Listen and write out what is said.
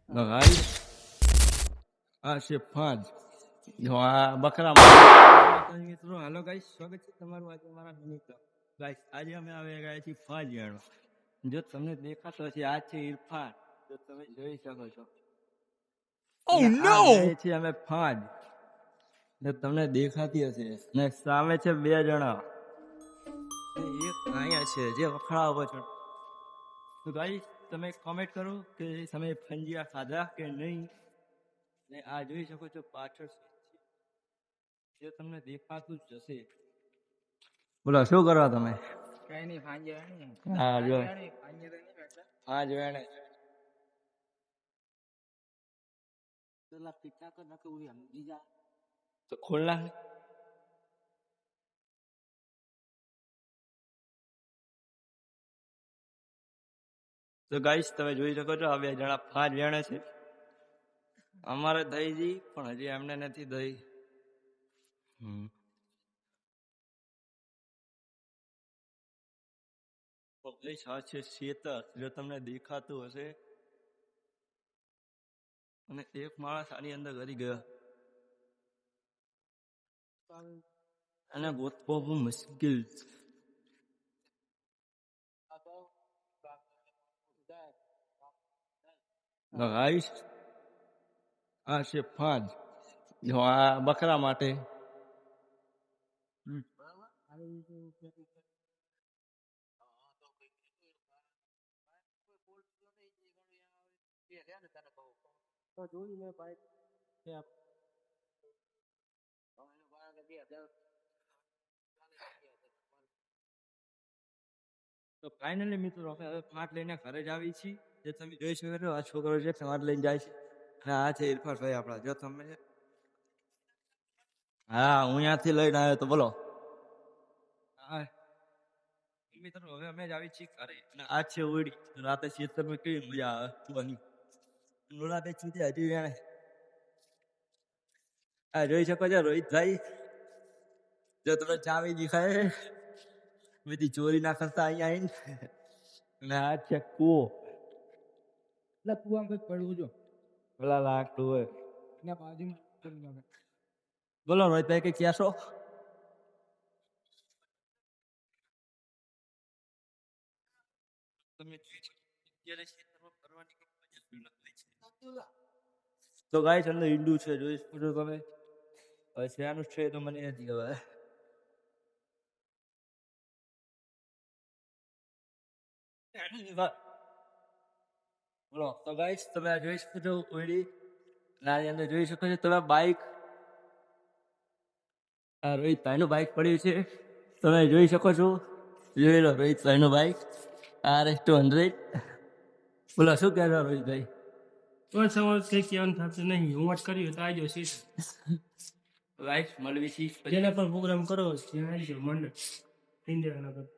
guys આ છે ફાજ જો આ બકરા માતાજી મિત્રો હાલો ગાઈસ સ્વાગત છે તમારું આજે મારા મિની બ્લોગ ગાઈસ આજે અમે આવી ગયા છીએ ફાજ જાણવા જો તમને દેખાતો હશે આ છે ઇરફાન જો તમે જોઈ શકો છો ઓ નો છે અમે ફાજ જો તમને દેખાતી હશે ને સામે છે બે જણા એક અહીંયા છે જે વખડાવો છે તો ગાઈસ તમે કોમેન્ટ કરો કે તમે ફંજીયા ખાધા કે નહીં ને આ જોઈ શકો છો પાછળ જે તમને દેખાતું જ જશે બોલો શું કરવા તમે કઈ નહીં ફાંજે હા જો ફાંજે તો નહીં બેઠા હા જો એને પેલા પીઠા કર નાખે ઉડી આમ બીજા તો ખોલ નાખ તો ગાઈસ તમે જોઈ શકો છો આ બે જણા પાંચ વેણે છે અમારે દહીજી પણ હજી એમને નથી દહીં આ છે શેતર જો તમને દેખાતું હશે અને એક માણસ આની અંદર ઘરી ગયો અને ગોતવો બહુ મુશ્કેલ ગાઈસ આ છે ફાજ જો આ બકરા માટે તો ફાઇનલી મિત્રો હવે ફાટ લઈને ઘરે જ આવી છીએ જે તમે જોઈ શકો છો આ છોકરો છે ફાટ લઈને જાય છે અને આ છે ઇરફાનભાઈ આપણા જો તમે હા હું ત્યાંથી લઈને આવ્યો તો બોલો હા મિત્રો હવે અમે જ આવી છીએ ઘરે અને આ છે ઓડી રાતે ખેતરમાં કેવી મજા આવે સુવાની લોડા બે ચૂંટે હજી એને આ જોઈ શકો છો રોહિતભાઈ જો તમે ચાવી દેખાય બધી ચોરી ના કરતા અહીંયા આવીને અને આ છે કૂવો એટલે કુવામાં કંઈક પડવું જો પેલા લાગતું હોય એના બાજુમાં બોલો રોહિતભાઈ કઈ કહેશો તો ગાય છે અંદર ઈંડું છે જોઈ શકો છો તમે હવે શેનું છે તો મને નથી ખબર બોલો તો ગાઈસ તમે આ જોઈ શકો છો ઓયડી નાની અંદર જોઈ શકો છો તમે બાઇક આ રોહિતભાઈ નું બાઇક પડ્યું છે તમે જોઈ શકો છો જોઈ લો રોહિતભાઈ નું બાઇક RS200 બોલો શું કહેશો રોહિતભાઈ પણ સવાલ કંઈ કહેવાનું થતું નહીં હું જ કર્યું તો આવજો સીટ ગાઈસ મળવી છે જેના પર પ્રોગ્રામ કરો ત્યાં આવજો મંડળ ઇન્ડિયાના